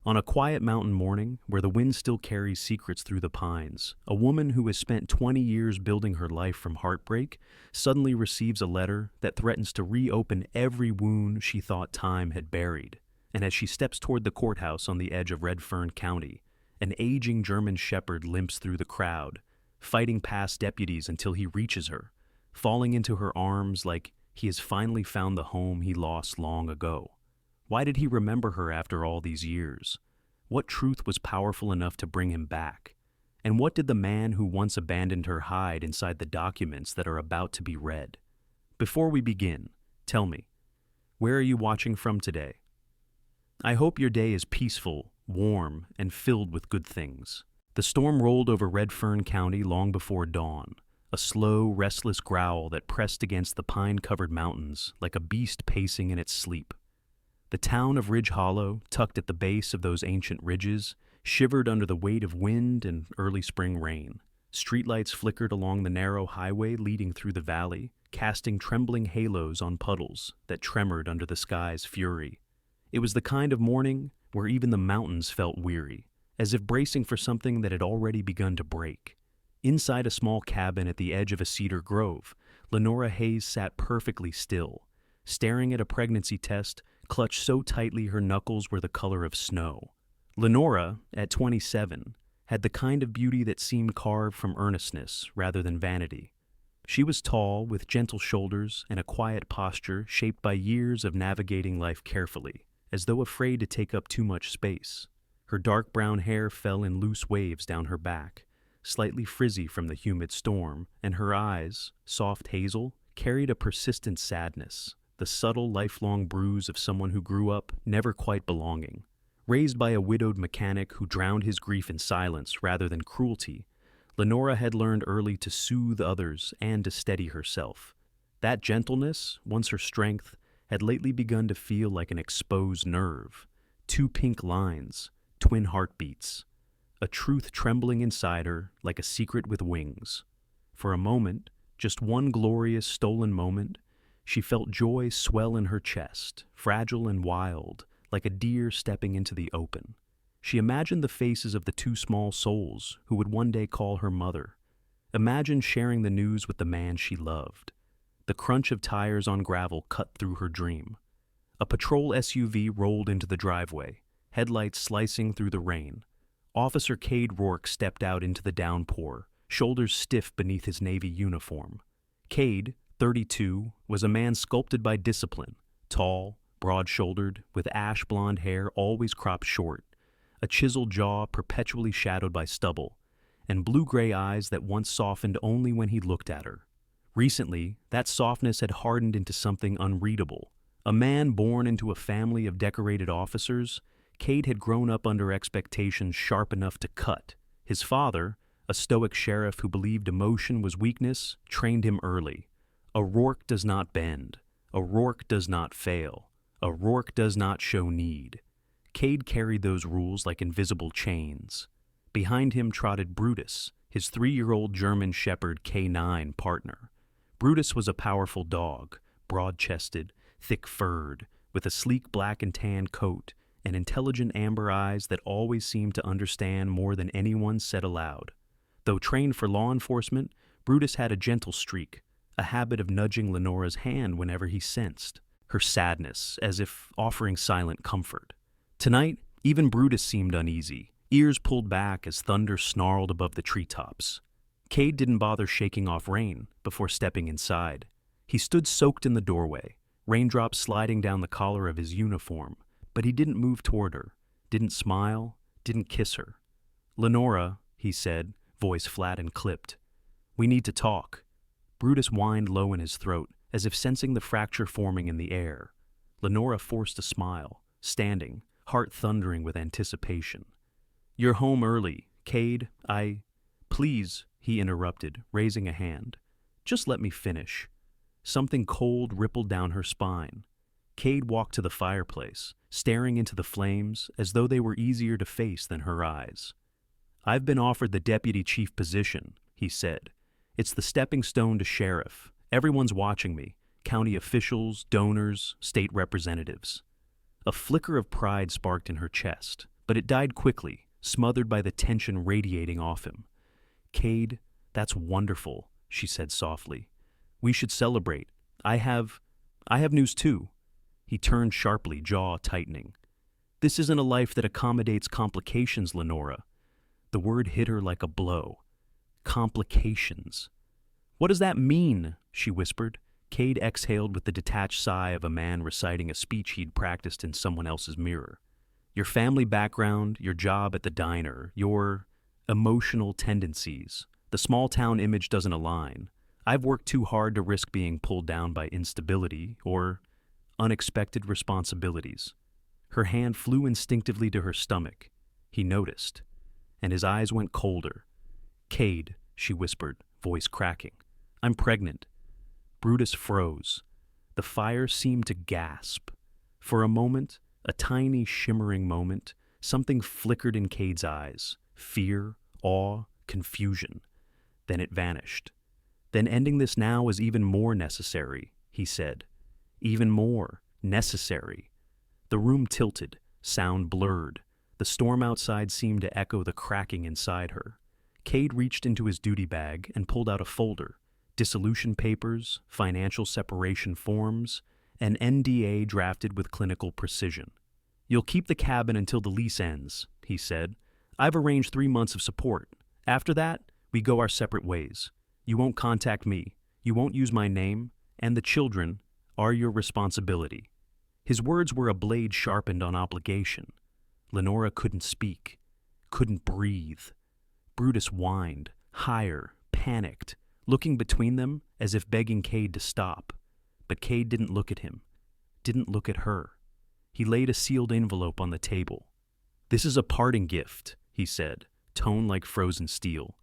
On a quiet mountain morning, where the wind still carries secrets through the pines, a woman who has spent 20 years building her life from heartbreak suddenly receives a letter that threatens to reopen every wound she thought time had buried. And as she steps toward the courthouse on the edge of Redfern County, an aging German shepherd limps through the crowd, fighting past deputies until he reaches her, falling into her arms like he has finally found the home he lost long ago. Why did he remember her after all these years? What truth was powerful enough to bring him back? And what did the man who once abandoned her hide inside the documents that are about to be read? Before we begin, tell me, where are you watching from today? I hope your day is peaceful, warm, and filled with good things. The storm rolled over Redfern County long before dawn, a slow, restless growl that pressed against the pine-covered mountains like a beast pacing in its sleep. The town of Ridge Hollow, tucked at the base of those ancient ridges, shivered under the weight of wind and early spring rain. Streetlights flickered along the narrow highway leading through the valley, casting trembling halos on puddles that tremored under the sky's fury. It was the kind of morning where even the mountains felt weary, as if bracing for something that had already begun to break. Inside a small cabin at the edge of a cedar grove, Lenora Hayes sat perfectly still, staring at a pregnancy test clutched so tightly her knuckles were the color of snow. Lenora, at 27, had the kind of beauty that seemed carved from earnestness rather than vanity. She was tall, with gentle shoulders and a quiet posture shaped by years of navigating life carefully, as though afraid to take up too much space. Her dark brown hair fell in loose waves down her back, slightly frizzy from the humid storm, and her eyes, soft hazel, carried a persistent sadness, the subtle, lifelong bruise of someone who grew up never quite belonging. Raised by a widowed mechanic who drowned his grief in silence rather than cruelty, Lenora had learned early to soothe others and to steady herself. That gentleness, once her strength, had lately begun to feel like an exposed nerve. Two pink lines, twin heartbeats, a truth trembling inside her like a secret with wings. For a moment, just one glorious stolen moment, she felt joy swell in her chest, fragile and wild, like a deer stepping into the open. She imagined the faces of the two small souls who would one day call her mother. Imagined sharing the news with the man she loved. The crunch of tires on gravel cut through her dream. A patrol SUV rolled into the driveway, headlights slicing through the rain. Officer Cade Rourke stepped out into the downpour, shoulders stiff beneath his Navy uniform. Cade, 32, was a man sculpted by discipline, tall, broad-shouldered, with ash blonde hair always cropped short, a chiseled jaw perpetually shadowed by stubble, and blue-gray eyes that once softened only when he looked at her. Recently, that softness had hardened into something unreadable. A man born into a family of decorated officers, Cade had grown up under expectations sharp enough to cut. His father, a stoic sheriff who believed emotion was weakness, trained him early. A Rourke does not bend. A Rourke does not fail. A Rourke does not show need. Cade carried those rules like invisible chains. Behind him trotted Brutus, his 3-year-old German Shepherd K9 partner. Brutus was a powerful dog, broad-chested, thick-furred, with a sleek black and tan coat and intelligent amber eyes that always seemed to understand more than anyone said aloud. Though trained for law enforcement, Brutus had a gentle streak, a habit of nudging Lenora's hand whenever he sensed her sadness, as if offering silent comfort. Tonight, even Brutus seemed uneasy, ears pulled back as thunder snarled above the treetops. Cade didn't bother shaking off rain before stepping inside. He stood soaked in the doorway, raindrops sliding down the collar of his uniform, but he didn't move toward her, didn't smile, didn't kiss her. "Lenora," he said, voice flat and clipped, "we need to talk." Brutus whined low in his throat, as if sensing the fracture forming in the air. Lenora forced a smile, standing, heart thundering with anticipation. "You're home early, Cade. Please," he interrupted, raising a hand. "Just let me finish." Something cold rippled down her spine. Cade walked to the fireplace, staring into the flames as though they were easier to face than her eyes. "I've been offered the deputy chief position," he said. "It's the stepping stone to sheriff. Everyone's watching me, county officials, donors, state representatives." A flicker of pride sparked in her chest, but it died quickly, smothered by the tension radiating off him. "Cade, that's wonderful," she said softly. "We should celebrate. I have news too." He turned sharply, jaw tightening. "This isn't a life that accommodates complications, Lenora." The word hit her like a blow. Complications. "What does that mean?" she whispered. Cade exhaled with the detached sigh of a man reciting a speech he'd practiced in someone else's mirror. "Your family background, your job at the diner, your emotional tendencies. The small-town image doesn't align. I've worked too hard to risk being pulled down by instability or unexpected responsibilities." Her hand flew instinctively to her stomach. He noticed, and his eyes went colder. "Cade," she whispered, voice cracking. "I'm pregnant." Brutus froze. The fire seemed to gasp. For a moment, a tiny shimmering moment, something flickered in Cade's eyes. Fear, awe, confusion. Then it vanished. "Then ending this now is even more necessary," he said. "Even more necessary." The room tilted, sound blurred. The storm outside seemed to echo the cracking inside her. Cade reached into his duty bag and pulled out a folder. Dissolution papers, financial separation forms, an NDA drafted with clinical precision. "You'll keep the cabin until the lease ends," he said. "I've arranged 3 months of support. After that, we go our separate ways. You won't contact me. You won't use my name, and the children are your responsibility." His words were a blade sharpened on obligation. Lenora couldn't speak, couldn't breathe. Brutus whined, higher, panicked, looking between them as if begging Cade to stop. But Cade didn't look at him, didn't look at her. He laid a sealed envelope on the table. "This is a parting gift," he said, tone like frozen steel.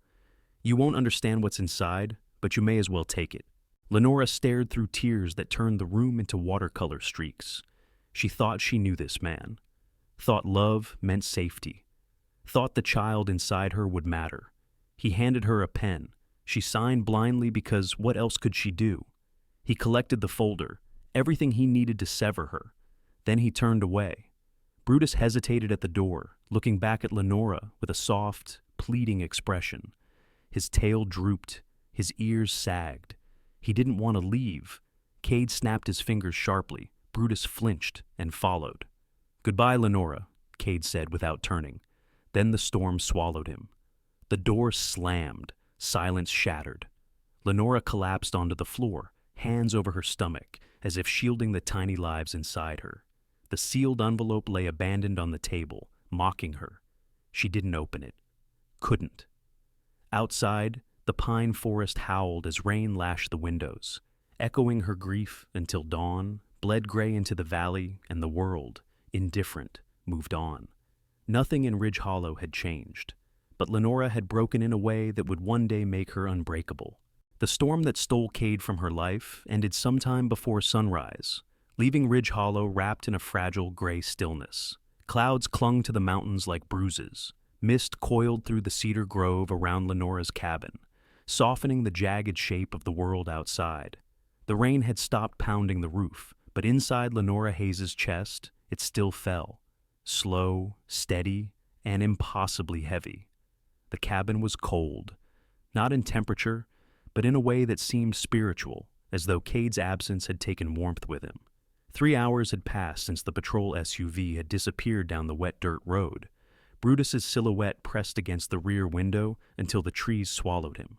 "You won't understand what's inside, but you may as well take it." Lenora stared through tears that turned the room into watercolor streaks. She thought she knew this man. Thought love meant safety. Thought the child inside her would matter. He handed her a pen. She signed blindly because what else could she do? He collected the folder, everything he needed to sever her. Then he turned away. Brutus hesitated at the door, looking back at Lenora with a soft, pleading expression. His tail drooped, his ears sagged. He didn't want to leave. Cade snapped his fingers sharply. Brutus flinched and followed. "Goodbye, Lenora," Cade said without turning. Then the storm swallowed him. The door slammed. Silence shattered. Lenora collapsed onto the floor, hands over her stomach, as if shielding the tiny lives inside her. The sealed envelope lay abandoned on the table, mocking her. She didn't open it. Couldn't. Outside, the pine forest howled as rain lashed the windows, echoing her grief until dawn bled gray into the valley, and the world, indifferent, moved on. Nothing in Ridge Hollow had changed, but Lenora had broken in a way that would one day make her unbreakable. The storm that stole Cade from her life ended sometime before sunrise, leaving Ridge Hollow wrapped in a fragile gray stillness. Clouds clung to the mountains like bruises. Mist coiled through the cedar grove around Lenora's cabin, softening the jagged shape of the world outside. The rain had stopped pounding the roof, but inside Lenora Hayes's chest, it still fell, slow, steady, and impossibly heavy. The cabin was cold, not in temperature, but in a way that seemed spiritual, as though Cade's absence had taken warmth with him. 3 hours had passed since the patrol SUV had disappeared down the wet dirt road. Brutus's silhouette pressed against the rear window until the trees swallowed him.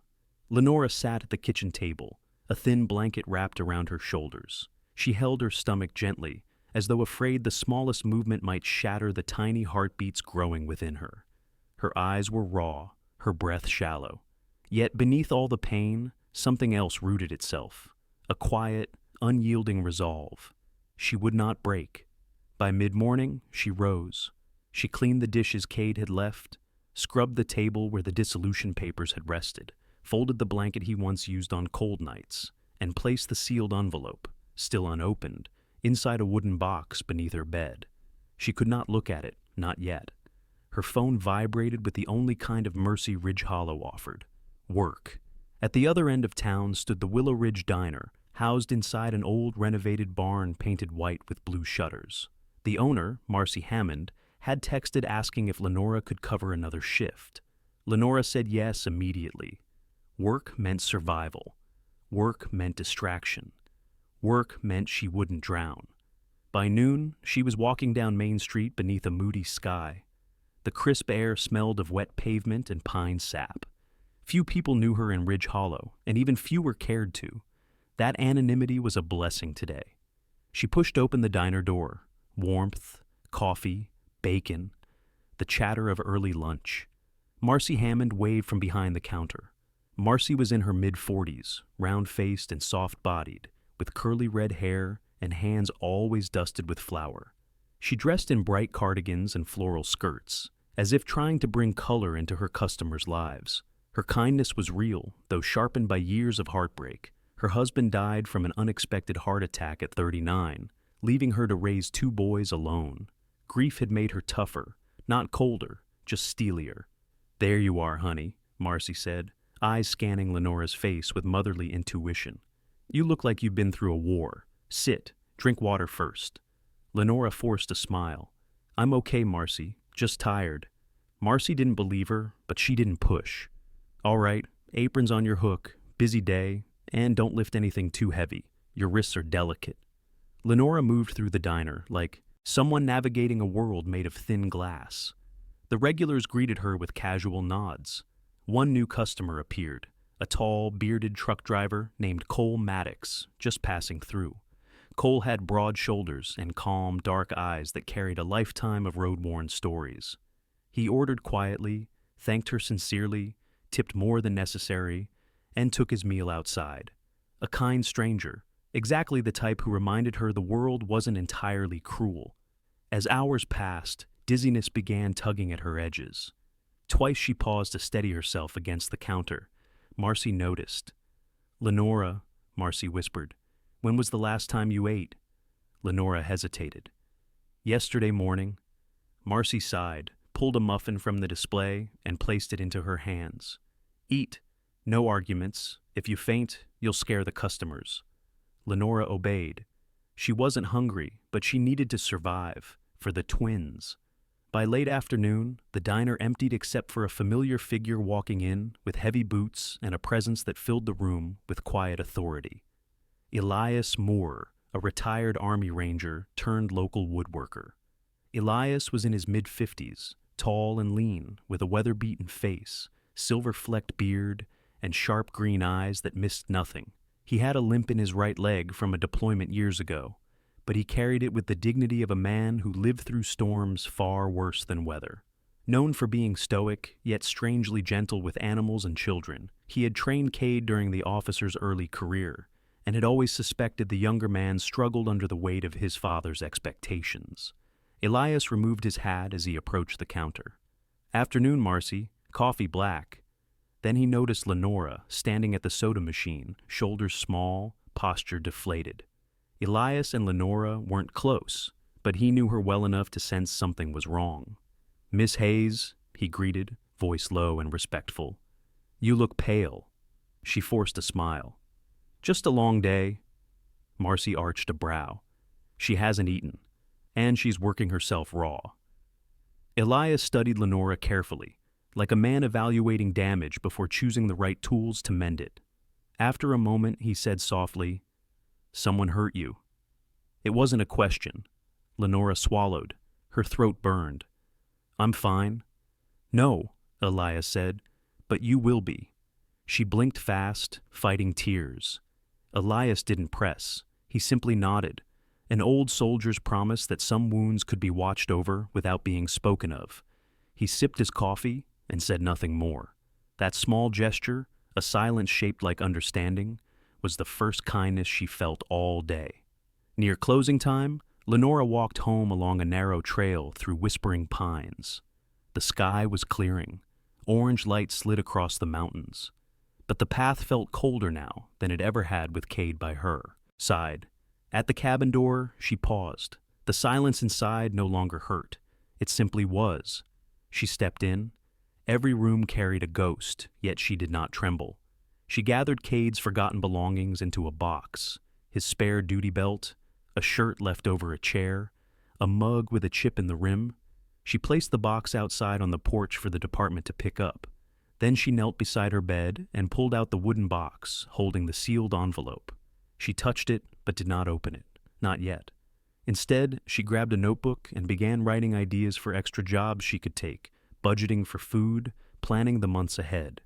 Lenora sat at the kitchen table, a thin blanket wrapped around her shoulders. She held her stomach gently, as though afraid the smallest movement might shatter the tiny heartbeats growing within her. Her eyes were raw, her breath shallow. Yet beneath all the pain, something else rooted itself, a quiet, unyielding resolve. She would not break. By mid-morning, she rose. She cleaned the dishes Cade had left, scrubbed the table where the dissolution papers had rested, folded the blanket he once used on cold nights, and placed the sealed envelope, still unopened, inside a wooden box beneath her bed. She could not look at it, not yet. Her phone vibrated with the only kind of mercy Ridge Hollow offered: work. At the other end of town stood the Willow Ridge Diner, housed inside an old renovated barn painted white with blue shutters. The owner, Marcy Hammond, had texted asking if Lenora could cover another shift. Lenora said yes immediately. Work meant survival. Work meant distraction. Work meant she wouldn't drown. By noon, she was walking down Main Street beneath a moody sky. The crisp air smelled of wet pavement and pine sap. Few people knew her in Ridge Hollow, and even fewer cared to. That anonymity was a blessing today. She pushed open the diner door. Warmth, coffee, bacon, the chatter of early lunch. Marcy Hammond waved from behind the counter. Marcy was in her mid-40s, round-faced and soft-bodied, with curly red hair and hands always dusted with flour. She dressed in bright cardigans and floral skirts, as if trying to bring color into her customers' lives. Her kindness was real, though sharpened by years of heartbreak. Her husband died from an unexpected heart attack at 39, leaving her to raise 2 boys alone. Grief had made her tougher, not colder, just steelier. "There you are, honey," Marcy said, eyes scanning Lenora's face with motherly intuition. "You look like you've been through a war. Sit, drink water first." Lenora forced a smile. "I'm okay, Marcy, just tired." Marcy didn't believe her, but she didn't push. "All right, apron's on your hook, busy day, and don't lift anything too heavy. Your wrists are delicate." Lenora moved through the diner like someone navigating a world made of thin glass. The regulars greeted her with casual nods. One new customer appeared, a tall, bearded truck driver named Cole Maddox, just passing through. Cole had broad shoulders and calm, dark eyes that carried a lifetime of road-worn stories. He ordered quietly, thanked her sincerely, tipped more than necessary, and took his meal outside. A kind stranger, exactly the type who reminded her the world wasn't entirely cruel. As hours passed, dizziness began tugging at her edges. Twice she paused to steady herself against the counter. Marcy noticed. "Lenora," Marcy whispered, "when was the last time you ate?" Lenora hesitated. "Yesterday morning." Marcy sighed, pulled a muffin from the display, and placed it into her hands. "Eat. No arguments. If you faint, you'll scare the customers." Lenora obeyed. She wasn't hungry, but she needed to survive, for the twins. By late afternoon, the diner emptied except for a familiar figure walking in with heavy boots and a presence that filled the room with quiet authority. Elias Moore, a retired Army Ranger turned local woodworker. Elias was in his mid-50s, tall and lean, with a weather-beaten face, silver-flecked beard, and sharp green eyes that missed nothing. He had a limp in his right leg from a deployment years ago, but he carried it with the dignity of a man who lived through storms far worse than weather. Known for being stoic, yet strangely gentle with animals and children, he had trained Cade during the officer's early career, and had always suspected the younger man struggled under the weight of his father's expectations. Elias removed his hat as he approached the counter. "Afternoon, Marcy. Coffee black." Then he noticed Lenora standing at the soda machine, shoulders small, posture deflated. Elias and Lenora weren't close, but he knew her well enough to sense something was wrong. "Miss Hayes," he greeted, voice low and respectful. "You look pale." She forced a smile. "Just a long day." Marcy arched a brow. She hasn't eaten, and she's working herself raw. Elias studied Lenora carefully, like a man evaluating damage before choosing the right tools to mend it. After a moment, he said softly, "Someone hurt you." It wasn't a question. Lenora swallowed. Her throat burned. "I'm fine." "No," Elias said, "but you will be." She blinked fast, fighting tears. Elias didn't press. He simply nodded, an old soldier's promise that some wounds could be watched over without being spoken of. He sipped his coffee and said nothing more. That small gesture, a silence shaped like understanding, was the first kindness she felt all day. Near closing time, Lenora walked home along a narrow trail through whispering pines. The sky was clearing. Orange light slid across the mountains. But the path felt colder now than it ever had with Cade by her side. At the cabin door, she paused. The silence inside no longer hurt. It simply was. She stepped in. Every room carried a ghost, yet she did not tremble. She gathered Cade's forgotten belongings into a box, his spare duty belt, a shirt left over a chair, a mug with a chip in the rim. She placed the box outside on the porch for the department to pick up. Then she knelt beside her bed and pulled out the wooden box, holding the sealed envelope. She touched it, but did not open it. Not yet. Instead, she grabbed a notebook and began writing ideas for extra jobs she could take, budgeting for food, planning the months ahead.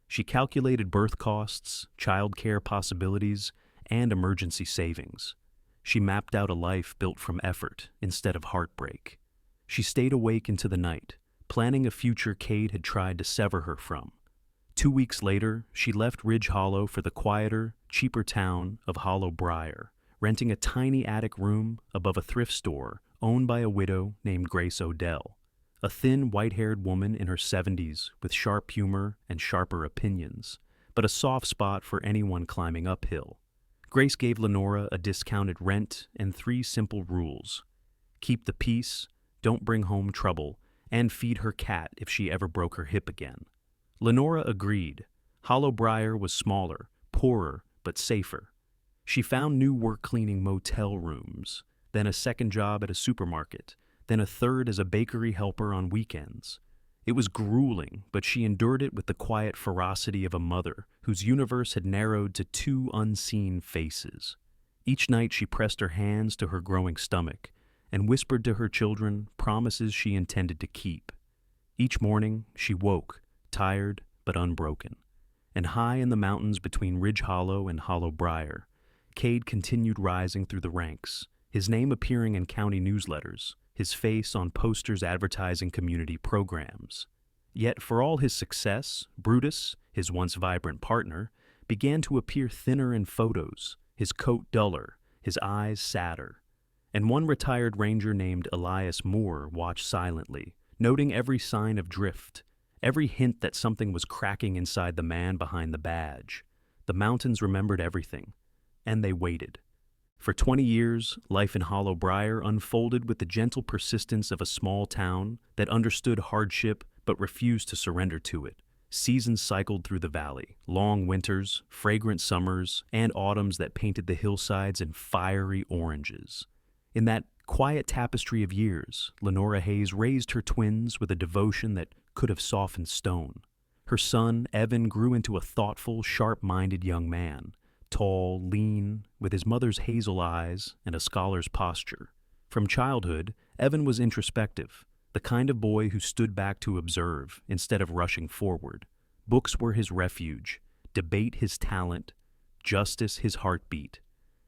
She calculated birth costs, childcare possibilities, and emergency savings. She mapped out a life built from effort instead of heartbreak. She stayed awake into the night, planning a future Cade had tried to sever her from. 2 weeks later, she left Ridge Hollow for the quieter, cheaper town of Hollow Briar, renting a tiny attic room above a thrift store owned by a widow named Grace Odell, a thin, white-haired woman in her 70s with sharp humor and sharper opinions, but a soft spot for anyone climbing uphill. Grace gave Lenora a discounted rent and 3 simple rules: keep the peace, don't bring home trouble, and feed her cat if she ever broke her hip again. Lenora agreed. Hollow Briar was smaller, poorer, but safer. She found new work cleaning motel rooms, then a second job at a supermarket, then a third as a bakery helper on weekends. It was grueling, but she endured it with the quiet ferocity of a mother whose universe had narrowed to 2 unseen faces. Each night she pressed her hands to her growing stomach and whispered to her children promises she intended to keep. Each morning she woke, tired but unbroken. And high in the mountains between Ridge Hollow and Hollow Briar, Cade continued rising through the ranks, his name appearing in county newsletters, his face on posters advertising community programs. Yet for all his success, Brutus, his once vibrant partner, began to appear thinner in photos, his coat duller, his eyes sadder. And one retired ranger named Elias Moore watched silently, noting every sign of drift, every hint that something was cracking inside the man behind the badge. The mountains remembered everything, and they waited. For 20 years, life in Hollow Briar unfolded with the gentle persistence of a small town that understood hardship but refused to surrender to it. Seasons cycled through the valley, long winters, fragrant summers, and autumns that painted the hillsides in fiery oranges. In that quiet tapestry of years, Lenora Hayes raised her twins with a devotion that could have softened stone. Her son, Evan, grew into a thoughtful, sharp-minded young man, tall, lean, with his mother's hazel eyes and a scholar's posture. From childhood, Evan was introspective, the kind of boy who stood back to observe instead of rushing forward. Books were his refuge, debate his talent, justice his heartbeat.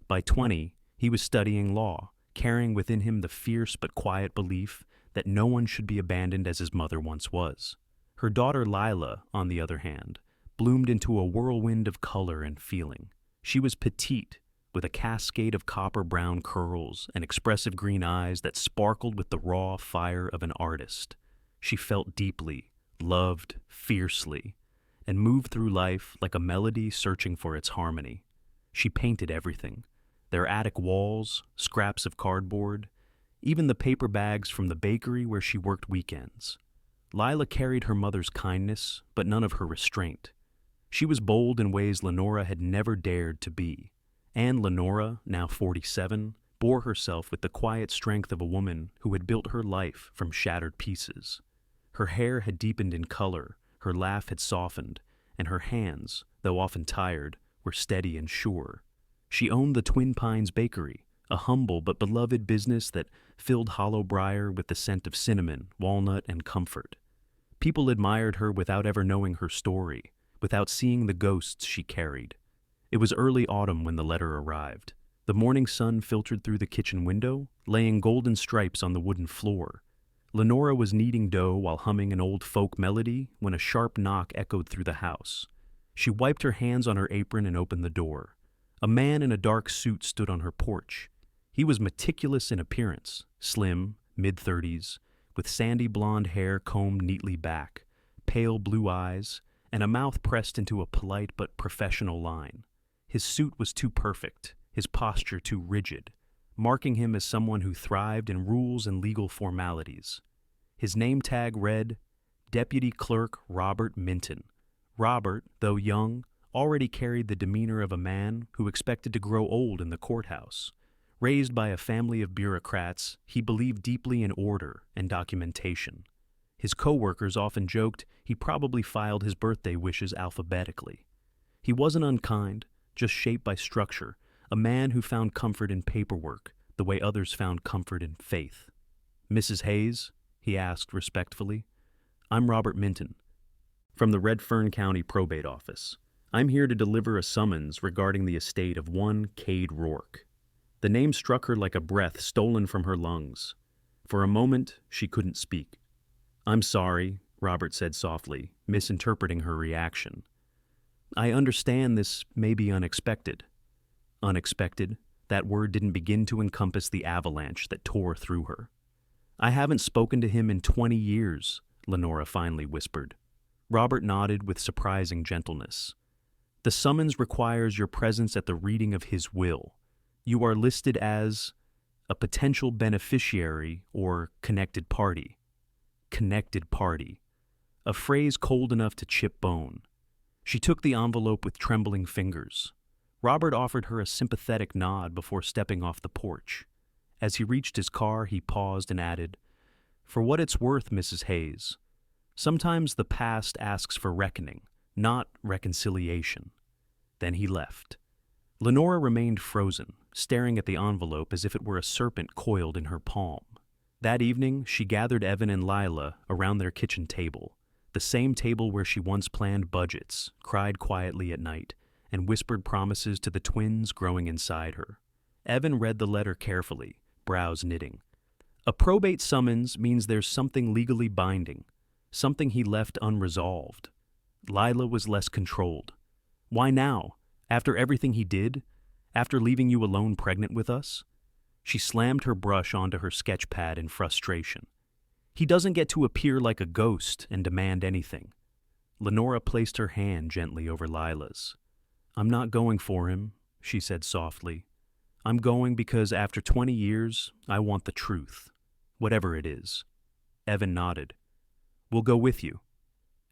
By 20, he was studying law, carrying within him the fierce but quiet belief that no one should be abandoned as his mother once was. Her daughter Lila, on the other hand, bloomed into a whirlwind of color and feeling. She was petite, with a cascade of copper-brown curls and expressive green eyes that sparkled with the raw fire of an artist. She felt deeply, loved fiercely, and moved through life like a melody searching for its harmony. She painted everything: their attic walls, scraps of cardboard, even the paper bags from the bakery where she worked weekends. Lila carried her mother's kindness, but none of her restraint. She was bold in ways Lenora had never dared to be. And Lenora, now 47, bore herself with the quiet strength of a woman who had built her life from shattered pieces. Her hair had deepened in color, her laugh had softened, and her hands, though often tired, were steady and sure. She owned the Twin Pines Bakery, a humble but beloved business that filled Hollow Briar with the scent of cinnamon, walnut, and comfort. People admired her without ever knowing her story, without seeing the ghosts she carried. It was early autumn when the letter arrived. The morning sun filtered through the kitchen window, laying golden stripes on the wooden floor. Lenora was kneading dough while humming an old folk melody when a sharp knock echoed through the house. She wiped her hands on her apron and opened the door. A man in a dark suit stood on her porch. He was meticulous in appearance, slim, mid-30s, with sandy blonde hair combed neatly back, pale blue eyes, and a mouth pressed into a polite but professional line. His suit was too perfect, his posture too rigid, marking him as someone who thrived in rules and legal formalities. His name tag read, Deputy Clerk Robert Minton. Robert, though young, already carried the demeanor of a man who expected to grow old in the courthouse. Raised by a family of bureaucrats, he believed deeply in order and documentation. His co-workers often joked he probably filed his birthday wishes alphabetically. He wasn't unkind, just shaped by structure, a man who found comfort in paperwork, the way others found comfort in faith. "Mrs. Hayes?" he asked respectfully. "I'm Robert Minton, from the Redfern County Probate Office. I'm here to deliver a summons regarding the estate of one Cade Rourke." The name struck her like a breath stolen from her lungs. For a moment, she couldn't speak. "I'm sorry," Robert said softly, misinterpreting her reaction. "I understand this may be unexpected." Unexpected? That word didn't begin to encompass the avalanche that tore through her. "I haven't spoken to him in 20 years, Lenora finally whispered. Robert nodded with surprising gentleness. "The summons requires your presence at the reading of his will. You are listed as a potential beneficiary or connected party." Connected party. A phrase cold enough to chip bone. She took the envelope with trembling fingers. Robert offered her a sympathetic nod before stepping off the porch. As he reached his car, he paused and added, "For what it's worth, Mrs. Hayes, sometimes the past asks for reckoning, not reconciliation." Then he left. Lenora remained frozen, staring at the envelope as if it were a serpent coiled in her palm. That evening, she gathered Evan and Lila around their kitchen table, the same table where she once planned budgets, cried quietly at night, and whispered promises to the twins growing inside her. Evan read the letter carefully, brows knitting. A probate summons means there's something legally binding, something he left unresolved. Lila was less controlled. "Why now? After everything he did? After leaving you alone pregnant with us?" She slammed her brush onto her sketch pad in frustration. "He doesn't get to appear like a ghost and demand anything." Lenora placed her hand gently over Lila's. "I'm not going for him," she said softly. "I'm going because after 20 years, I want the truth, whatever it is." Evan nodded. "We'll go with you."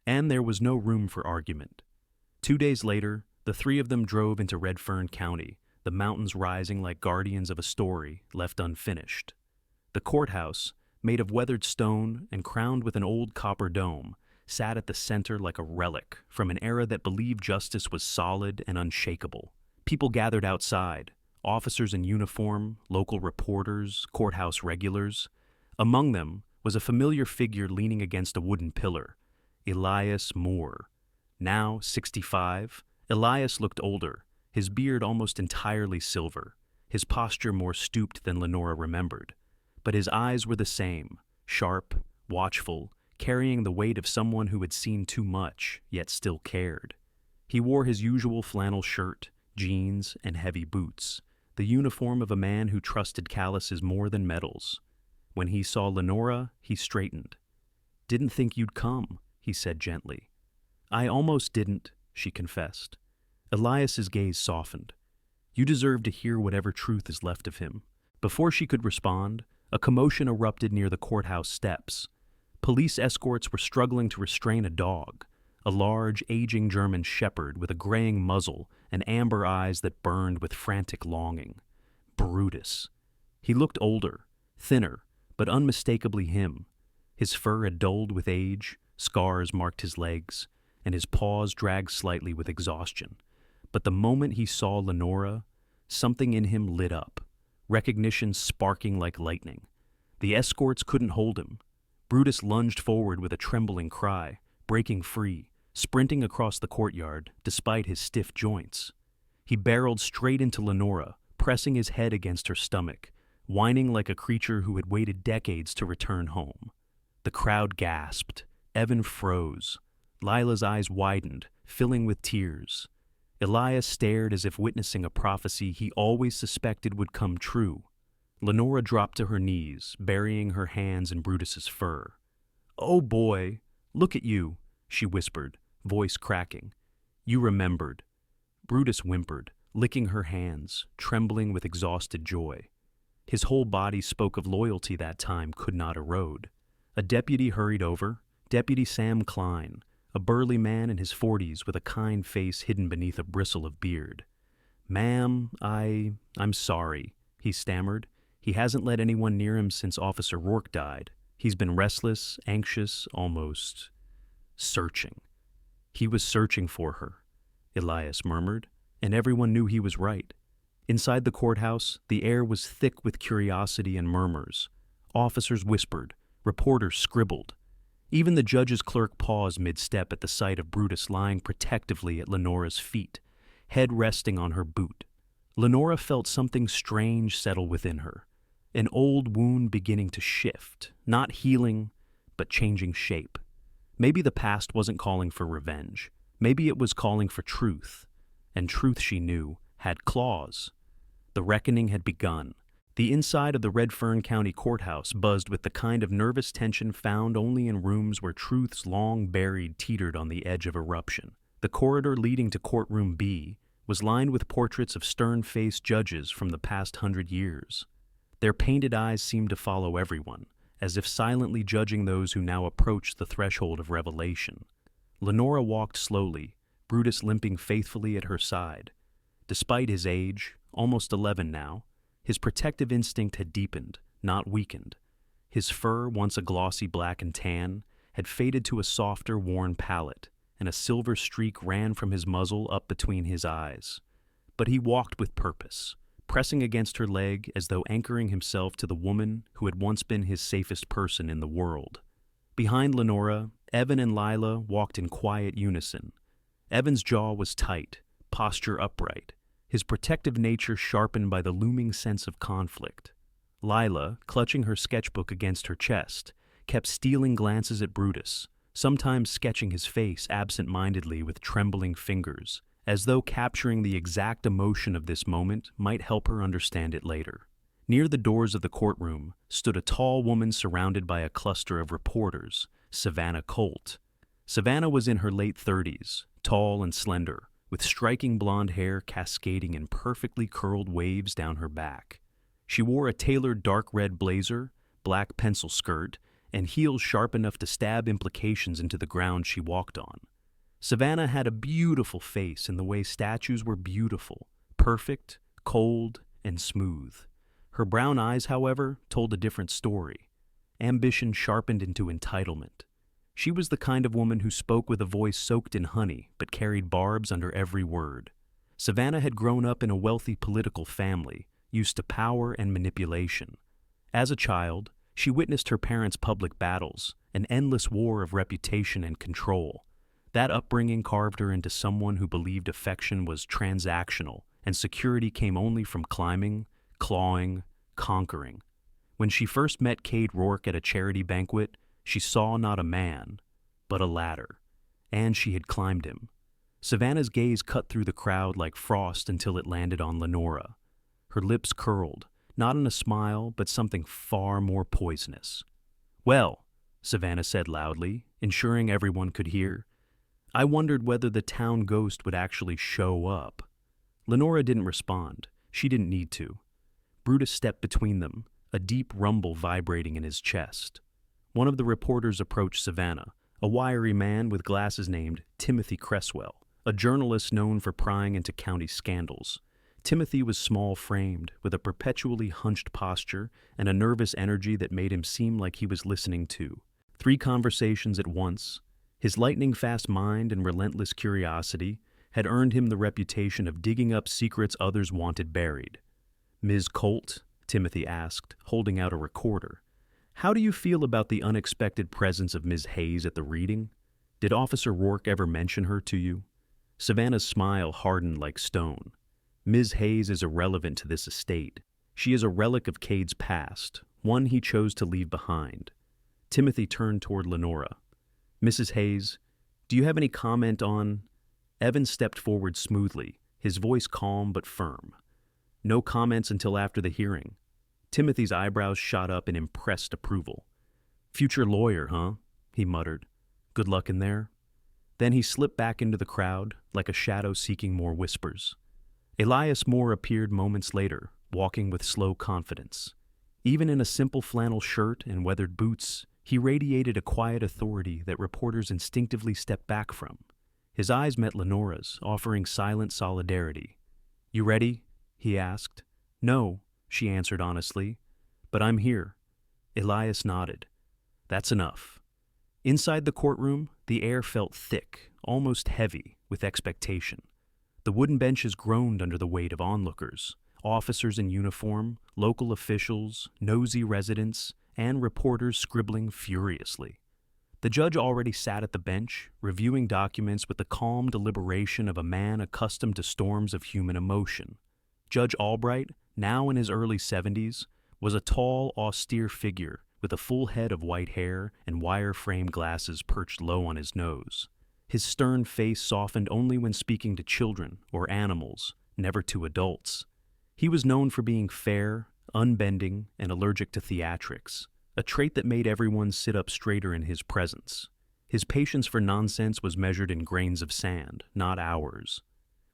And there was no room for argument. 2 days later, the three of them drove into Redfern County, the mountains rising like guardians of a story left unfinished. The courthouse, made of weathered stone and crowned with an old copper dome, sat at the center like a relic from an era that believed justice was solid and unshakable. People gathered outside, officers in uniform, local reporters, courthouse regulars. Among them was a familiar figure leaning against a wooden pillar, Elias Moore. Now 65, Elias looked older, his beard almost entirely silver, his posture more stooped than Lenora remembered. But his eyes were the same, sharp, watchful, carrying the weight of someone who had seen too much, yet still cared. He wore his usual flannel shirt, jeans, and heavy boots, the uniform of a man who trusted calluses more than medals. When he saw Lenora, he straightened. "Didn't think you'd come," he said gently. "I almost didn't," she confessed. Elias's gaze softened. "You deserve to hear whatever truth is left of him." Before she could respond, a commotion erupted near the courthouse steps. Police escorts were struggling to restrain a dog, a large, aging German shepherd with a graying muzzle and amber eyes that burned with frantic longing. Brutus. He looked older, thinner, but unmistakably him. His fur had dulled with age, scars marked his legs, and his paws dragged slightly with exhaustion. But the moment he saw Lenora, something in him lit up, recognition sparking like lightning. The escorts couldn't hold him. Brutus lunged forward with a trembling cry, breaking free, sprinting across the courtyard despite his stiff joints. He barreled straight into Lenora, pressing his head against her stomach, whining like a creature who had waited decades to return home. The crowd gasped. Evan froze. Lila's eyes widened, filling with tears. Elias stared as if witnessing a prophecy he always suspected would come true. Lenora dropped to her knees, burying her hands in Brutus's fur. "Oh boy, look at you," she whispered, voice cracking. "You remembered." Brutus whimpered, licking her hands, trembling with exhausted joy. His whole body spoke of loyalty that time could not erode. A deputy hurried over, Deputy Sam Klein, a burly man in his 40s with a kind face hidden beneath a bristle of beard. "Ma'am, I'm sorry," he stammered. "He hasn't let anyone near him since Officer Rourke died. He's been restless, anxious, almost searching." "He was searching for her," Elias murmured, and everyone knew he was right. Inside the courthouse, the air was thick with curiosity and murmurs. Officers whispered, reporters scribbled. Even the judge's clerk paused mid-step at the sight of Brutus lying protectively at Lenora's feet, head resting on her boot. Lenora felt something strange settle within her, an old wound beginning to shift, not healing, but changing shape. Maybe the past wasn't calling for revenge. Maybe it was calling for truth, and truth, she knew, had claws. The reckoning had begun. The inside of the Redfern County Courthouse buzzed with the kind of nervous tension found only in rooms where truths long buried teetered on the edge of eruption. The corridor leading to courtroom B was lined with portraits of stern-faced judges from the past 100 years. Their painted eyes seemed to follow everyone, as if silently judging those who now approached the threshold of revelation. Lenora walked slowly, Brutus limping faithfully at her side. Despite his age, almost 11 now, his protective instinct had deepened, not weakened. His fur, once a glossy black and tan, had faded to a softer, worn palette, and a silver streak ran from his muzzle up between his eyes. But he walked with purpose, pressing against her leg as though anchoring himself to the woman who had once been his safest person in the world. Behind Lenora, Evan and Lila walked in quiet unison. Evan's jaw was tight, posture upright, his protective nature sharpened by the looming sense of conflict. Lila, clutching her sketchbook against her chest, kept stealing glances at Brutus, sometimes sketching his face absent-mindedly with trembling fingers, as though capturing the exact emotion of this moment might help her understand it later. Near the doors of the courtroom stood a tall woman surrounded by a cluster of reporters, Savannah Colt. Savannah was in her late 30s, tall and slender, with striking blonde hair cascading in perfectly curled waves down her back. She wore a tailored dark red blazer, black pencil skirt, and heels sharp enough to stab implications into the ground she walked on. Savannah had a beautiful face in the way statues were beautiful, perfect, cold, and smooth. Her brown eyes, however, told a different story. Ambition sharpened into entitlement. She was the kind of woman who spoke with a voice soaked in honey but carried barbs under every word. Savannah had grown up in a wealthy political family, used to power and manipulation. As a child, she witnessed her parents' public battles, an endless war of reputation and control. That upbringing carved her into someone who believed affection was transactional and security came only from climbing, clawing, conquering. When she first met Cade Rourke at a charity banquet, she saw not a man, but a ladder, and she had climbed him. Savannah's gaze cut through the crowd like frost until it landed on Lenora. Her lips curled, not in a smile, but something far more poisonous. "Well," Savannah said loudly, ensuring everyone could hear, "I wondered whether the town ghost would actually show up." Lenora didn't respond. She didn't need to. Brutus stepped between them, a deep rumble vibrating in his chest. One of the reporters approached Savannah, a wiry man with glasses named Timothy Cresswell, a journalist known for prying into county scandals. Timothy was small-framed, with a perpetually hunched posture and a nervous energy that made him seem like he was listening to 3 conversations at once. His lightning-fast mind and relentless curiosity had earned him the reputation of digging up secrets others wanted buried. "Ms. Colt," Timothy asked, holding out a recorder, "how do you feel about the unexpected presence of Ms. Hayes at the reading? Did Officer Rourke ever mention her to you?" Savannah's smile hardened like stone. "Ms. Hayes is irrelevant to this estate. She is a relic of Cade's past, one he chose to leave behind." Timothy turned toward Lenora. "Mrs. Hayes, do you have any comment on—" Evan stepped forward smoothly, his voice calm but firm. "No comments until after the hearing." Timothy's eyebrows shot up in impressed approval. "Future lawyer, huh?" he muttered. "Good luck in there." Then he slipped back into the crowd, like a shadow seeking more whispers. Elias Moore appeared moments later, walking with slow confidence. Even in a simple flannel shirt and weathered boots, he radiated a quiet authority that reporters instinctively stepped back from. His eyes met Lenora's, offering silent solidarity. "You ready?" he asked. "No," she answered honestly. "But I'm here." Elias nodded. "That's enough." Inside the courtroom, the air felt thick, almost heavy, with expectation. The wooden benches groaned under the weight of onlookers, officers in uniform, local officials, nosy residents, and reporters scribbling furiously. The judge already sat at the bench, reviewing documents with the calm deliberation of a man accustomed to storms of human emotion. Judge Albright, now in his early 70s, was a tall, austere figure with a full head of white hair and wire-frame glasses perched low on his nose. His stern face softened only when speaking to children or animals, never to adults. He was known for being fair, unbending, and allergic to theatrics, a trait that made everyone sit up straighter in his presence. His patience for nonsense was measured in grains of sand, not hours.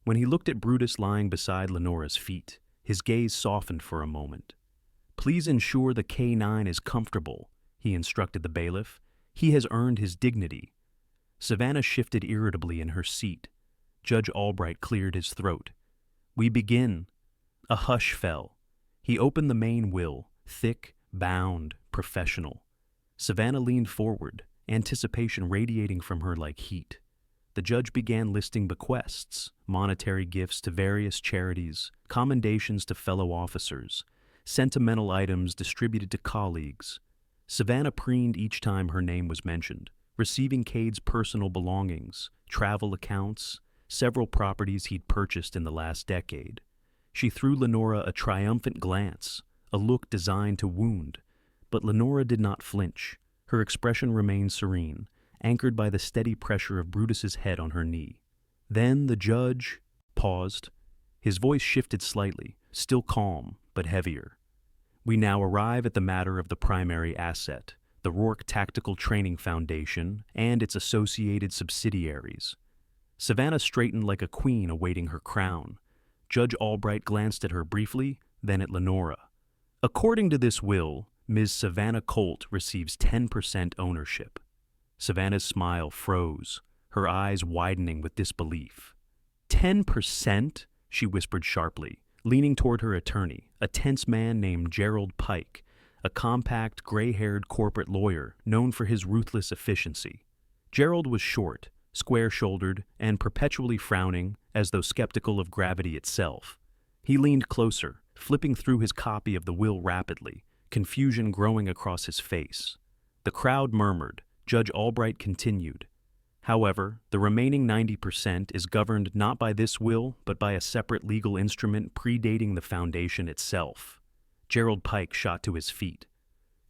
When he looked at Brutus lying beside Lenora's feet, his gaze softened for a moment. "Please ensure the K9 is comfortable," he instructed the bailiff. "He has earned his dignity." Savannah shifted irritably in her seat. Judge Albright cleared his throat. "We begin." A hush fell. He opened the main will, thick, bound, professional. Savannah leaned forward, anticipation radiating from her like heat. The judge began listing bequests, monetary gifts to various charities, commendations to fellow officers, sentimental items distributed to colleagues. Savannah preened each time her name was mentioned, receiving Cade's personal belongings, travel accounts, several properties he'd purchased in the last decade. She threw Lenora a triumphant glance, a look designed to wound, but Lenora did not flinch. Her expression remained serene, anchored by the steady pressure of Brutus's head on her knee. Then the judge paused. His voice shifted slightly, still calm, but heavier. "We now arrive at the matter of the primary asset, the Rourke Tactical Training Foundation and its associated subsidiaries." Savannah straightened like a queen awaiting her crown. Judge Albright glanced at her briefly, then at Lenora. "According to this will, Ms. Savannah Colt receives 10% ownership." Savannah's smile froze, her eyes widening with disbelief. 10%? She whispered sharply, leaning toward her attorney, a tense man named Gerald Pike, a compact, gray-haired corporate lawyer known for his ruthless efficiency. Gerald was short, square-shouldered, and perpetually frowning, as though skeptical of gravity itself. He leaned closer, flipping through his copy of the will rapidly, confusion growing across his face. The crowd murmured. Judge Albright continued. "However, the remaining 90% is governed not by this will, but by a separate legal instrument predating the foundation itself." Gerald Pike shot to his feet.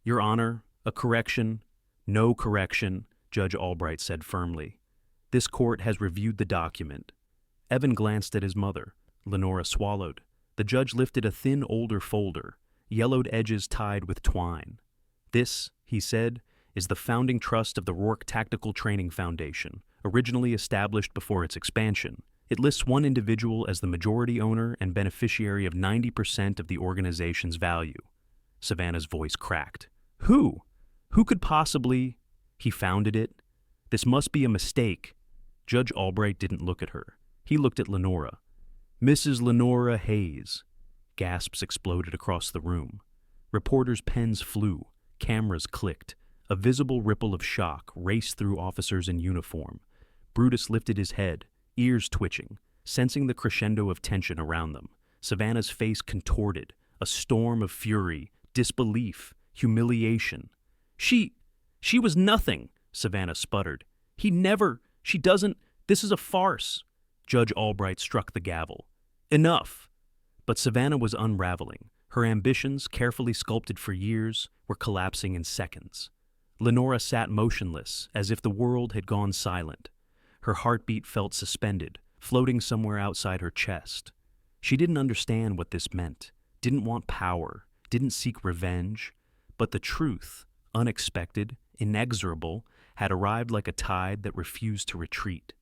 "Your Honor, a correction." "No correction," Judge Albright said firmly. "This court has reviewed the document." Evan glanced at his mother. Lenora swallowed. The judge lifted a thin older folder, yellowed edges tied with twine. "This," he said, "is the founding trust of the Rourke Tactical Training Foundation, originally established before its expansion. It lists one individual as the majority owner and beneficiary of 90% of the organization's value." Savannah's voice cracked. "Who? Who could possibly—" "He founded it. This must be a mistake." Judge Albright didn't look at her. He looked at Lenora. "Mrs. Lenora Hayes." Gasps exploded across the room. Reporters' pens flew. Cameras clicked. A visible ripple of shock raced through officers in uniform. Brutus lifted his head, ears twitching, sensing the crescendo of tension around them. Savannah's face contorted, a storm of fury, disbelief, humiliation. She was nothing," Savannah sputtered. She doesn't, this is a farce." Judge Albright struck the gavel. "Enough." But Savannah was unraveling. Her ambitions, carefully sculpted for years, were collapsing in seconds. Lenora sat motionless, as if the world had gone silent. Her heartbeat felt suspended, floating somewhere outside her chest. She didn't understand what this meant, didn't want power, didn't seek revenge. But the truth, unexpected, inexorable, had arrived like a tide that refused to retreat.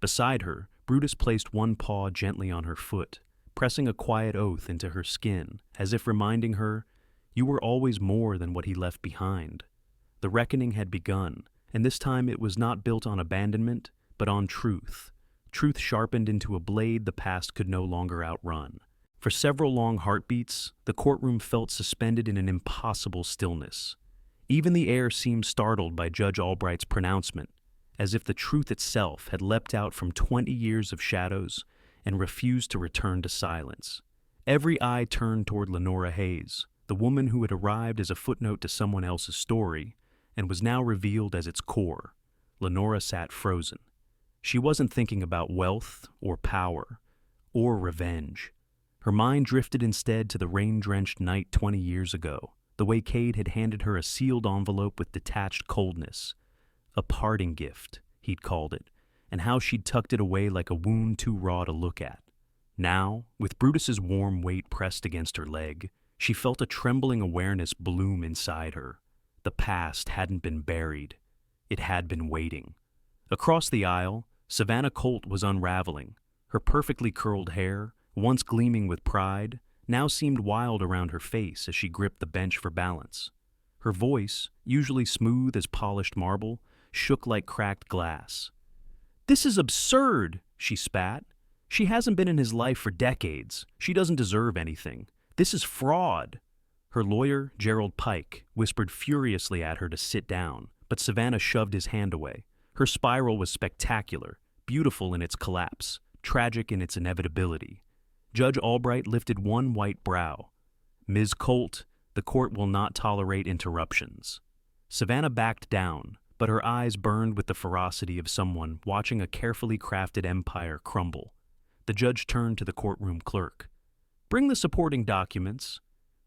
Beside her, Brutus placed one paw gently on her foot, pressing a quiet oath into her skin, as if reminding her, "You were always more than what he left behind." The reckoning had begun, and this time it was not built on abandonment, but on truth. Truth sharpened into a blade the past could no longer outrun. For several long heartbeats, the courtroom felt suspended in an impossible stillness. Even the air seemed startled by Judge Albright's pronouncement, as if the truth itself had leapt out from 20 years of shadows and refused to return to silence. Every eye turned toward Lenora Hayes, the woman who had arrived as a footnote to someone else's story and was now revealed as its core. Lenora sat frozen. She wasn't thinking about wealth or power or revenge. Her mind drifted instead to the rain-drenched night 20 years ago, the way Cade had handed her a sealed envelope with detached coldness. A parting gift, he'd called it, and how she'd tucked it away like a wound too raw to look at. Now, with Brutus's warm weight pressed against her leg, she felt a trembling awareness bloom inside her. The past hadn't been buried. It had been waiting. Across the aisle, Savannah Colt was unraveling. Her perfectly curled hair, once gleaming with pride, now seemed wild around her face as she gripped the bench for balance. Her voice, usually smooth as polished marble, shook like cracked glass. "This is absurd," she spat. "She hasn't been in his life for decades. She doesn't deserve anything. This is fraud." Her lawyer, Gerald Pike, whispered furiously at her to sit down, but Savannah shoved his hand away. Her spiral was spectacular, beautiful in its collapse, tragic in its inevitability. Judge Albright lifted one white brow. "Ms. Colt, the court will not tolerate interruptions." Savannah backed down, but her eyes burned with the ferocity of someone watching a carefully crafted empire crumble. The judge turned to the courtroom clerk. "Bring the supporting documents."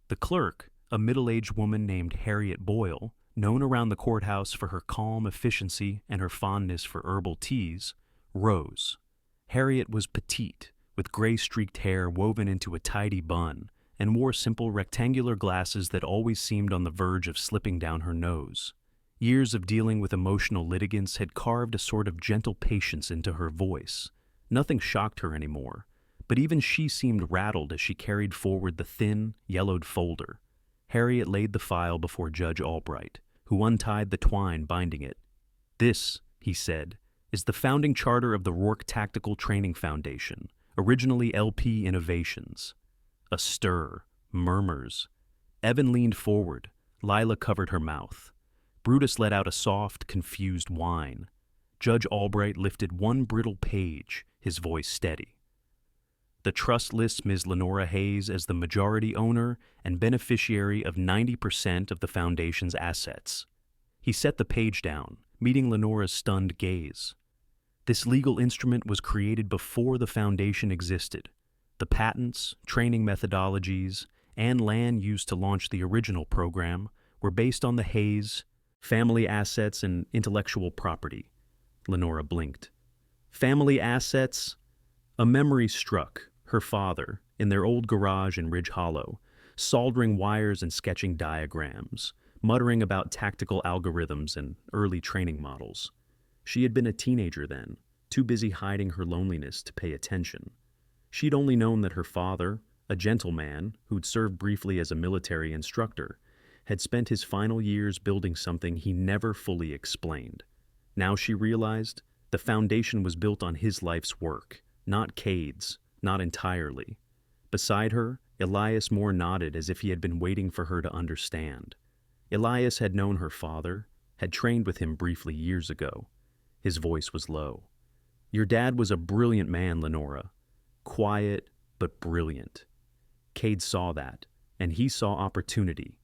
The clerk, a middle-aged woman named Harriet Boyle, known around the courthouse for her calm efficiency and her fondness for herbal teas, rose. Harriet was petite, with gray-streaked hair woven into a tidy bun, and wore simple rectangular glasses that always seemed on the verge of slipping down her nose. Years of dealing with emotional litigants had carved a sort of gentle patience into her voice. Nothing shocked her anymore, but even she seemed rattled as she carried forward the thin, yellowed folder. Harriet laid the file before Judge Albright, who untied the twine binding it. "This," he said, "is the founding charter of the Rourke Tactical Training Foundation, originally LP Innovations." A stir, murmurs. Evan leaned forward. Lila covered her mouth. Brutus let out a soft, confused whine. Judge Albright lifted one brittle page, his voice steady. "The trust lists Ms. Lenora Hayes as the majority owner and beneficiary of 90% of the Foundation's assets." He set the page down, meeting Lenora's stunned gaze. "This legal instrument was created before the Foundation existed. The patents, training methodologies, and land used to launch the original program were based on the Hayes, family assets, and intellectual property." Lenora blinked. "Family assets?" A memory struck. Her father, in their old garage in Ridge Hollow, soldering wires and sketching diagrams, muttering about tactical algorithms and early training models. She had been a teenager then, too busy hiding her loneliness to pay attention. She'd only known that her father, a gentleman who'd served briefly as a military instructor, had spent his final years building something he never fully explained. Now she realized the Foundation was built on his life's work, not Cade's, not entirely. Beside her, Elias Moore nodded as if he had been waiting for her to understand. Elias had known her father, had trained with him briefly years ago. His voice was low. "Your dad was a brilliant man, Lenora. Quiet, but brilliant." Cade saw that, and he saw opportunity.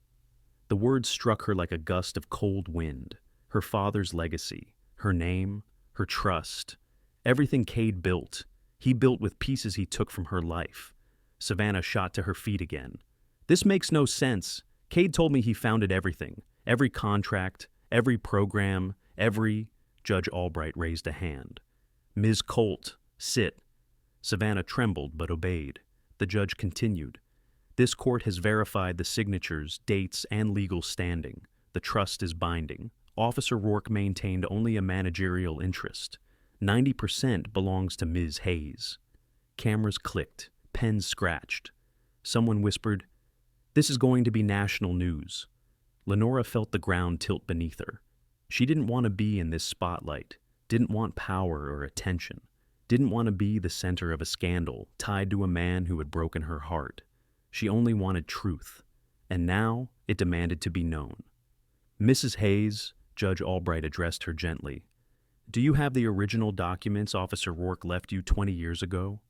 The words struck her like a gust of cold wind. Her father's legacy, her name, her trust. Everything Cade built, he built with pieces he took from her life. Savannah shot to her feet again. "This makes no sense. Cade told me he founded everything. Every contract, every program, every—" Judge Albright raised a hand. "Ms. Colt, sit." Savannah trembled but obeyed. The judge continued. "This court has verified the signatures, dates, and legal standing. The trust is binding. Officer Rourke maintained only a managerial interest. 90% belongs to Ms. Hayes." Cameras clicked. Pens scratched. Someone whispered, "This is going to be national news." Lenora felt the ground tilt beneath her. She didn't want to be in this spotlight, didn't want power or attention, didn't want to be the center of a scandal tied to a man who had broken her heart. She only wanted truth, and now it demanded to be known. "Mrs. Hayes," Judge Albright addressed her gently, "do you have the original documents Officer Rourke left you 20 years ago?"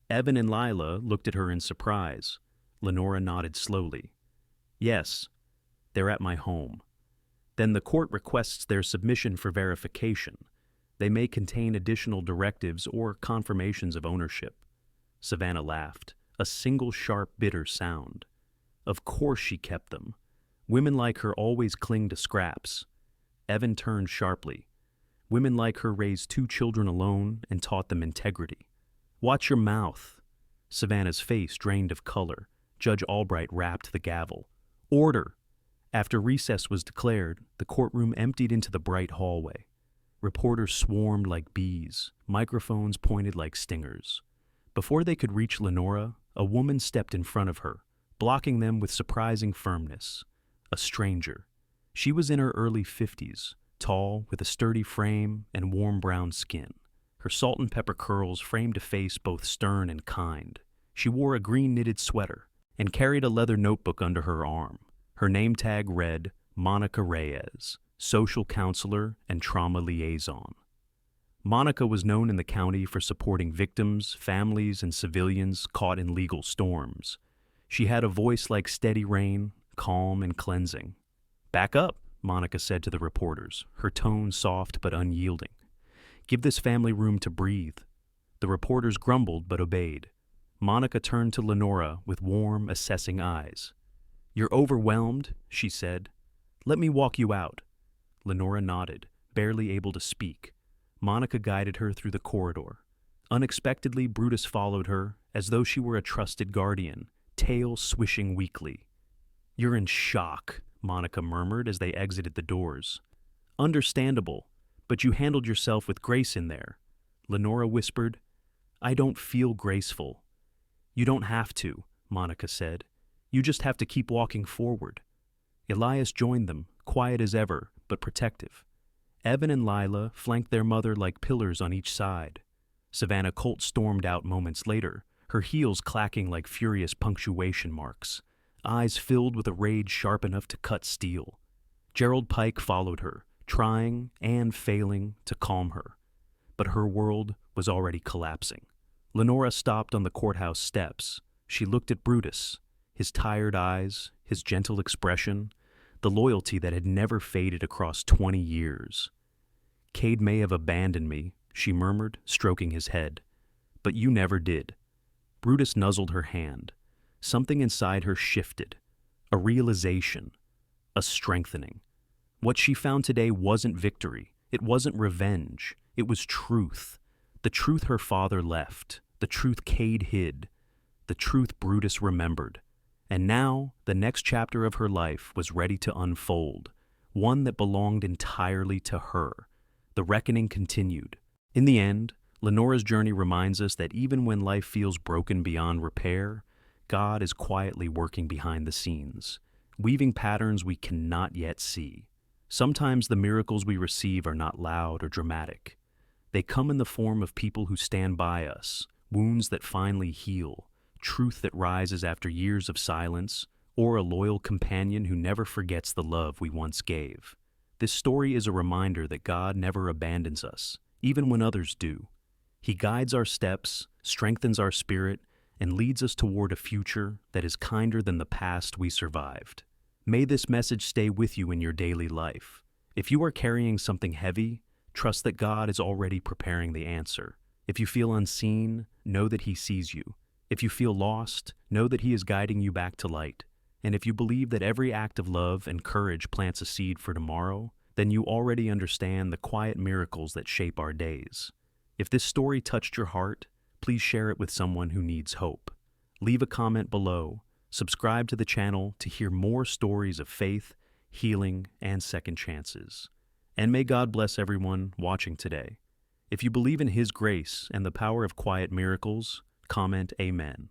Evan and Lila looked at her in surprise. Lenora nodded slowly. "Yes, they're at my home." "Then the court requests their submission for verification. They may contain additional directives or confirmations of ownership." Savannah laughed, a single sharp, bitter sound. Of course she kept them. Women like her always cling to scraps. Evan turned sharply. Women like her raised 2 children alone and taught them integrity. "Watch your mouth." Savannah's face drained of color. Judge Albright rapped the gavel. "Order!" After recess was declared, the courtroom emptied into the bright hallway. Reporters swarmed like bees, microphones pointed like stingers. Before they could reach Lenora, a woman stepped in front of her, blocking them with surprising firmness. A stranger. She was in her early 50s, tall, with a sturdy frame and warm brown skin. Her salt and pepper curls framed a face both stern and kind. She wore a green knitted sweater and carried a leather notebook under her arm. Her name tag read, Monica Reyes, social counselor and trauma liaison. Monica was known in the county for supporting victims, families, and civilians caught in legal storms. She had a voice like steady rain, calm and cleansing. "Back up," Monica said to the reporters, her tone soft but unyielding. "Give this family room to breathe." The reporters grumbled but obeyed. Monica turned to Lenora with warm, assessing eyes. "You're overwhelmed," she said. "Let me walk you out." Lenora nodded, barely able to speak. Monica guided her through the corridor. Unexpectedly, Brutus followed her, as though she were a trusted guardian, tail swishing weakly. "You're in shock," Monica murmured as they exited the doors. "Understandable, but you handled yourself with grace in there." Lenora whispered, "I don't feel graceful." "You don't have to," Monica said. "You just have to keep walking forward." Elias joined them, quiet as ever, but protective. Evan and Lila flanked their mother like pillars on each side. Savannah Colt stormed out moments later, her heels clacking like furious punctuation marks, eyes filled with a rage sharp enough to cut steel. Gerald Pike followed her, trying and failing to calm her. But her world was already collapsing. Lenora stopped on the courthouse steps. She looked at Brutus, his tired eyes, his gentle expression, the loyalty that had never faded across 20 years. "Cade may have abandoned me," she murmured, stroking his head. "But you never did." Brutus nuzzled her hand. Something inside her shifted. A realization. A strengthening. What she found today wasn't victory. It wasn't revenge. It was truth. The truth her father left. The truth Cade hid. The truth Brutus remembered. And now, the next chapter of her life was ready to unfold. One that belonged entirely to her. The reckoning continued. In the end, Lenora's journey reminds us that even when life feels broken beyond repair, God is quietly working behind the scenes, weaving patterns we cannot yet see. Sometimes the miracles we receive are not loud or dramatic. They come in the form of people who stand by us, wounds that finally heal, truth that rises after years of silence, or a loyal companion who never forgets the love we once gave. This story is a reminder that God never abandons us, even when others do. He guides our steps, strengthens our spirit, and leads us toward a future that is kinder than the past we survived. May this message stay with you in your daily life. If you are carrying something heavy, trust that God is already preparing the answer. If you feel unseen, know that He sees you. If you feel lost, know that He is guiding you back to light. And if you believe that every act of love and courage plants a seed for tomorrow, then you already understand the quiet miracles that shape our days. If this story touched your heart, please share it with someone who needs hope. Leave a comment below, subscribe to the channel to hear more stories of faith, healing, and second chances. And may God bless everyone watching today. If you believe in His grace and the power of quiet miracles, comment Amen.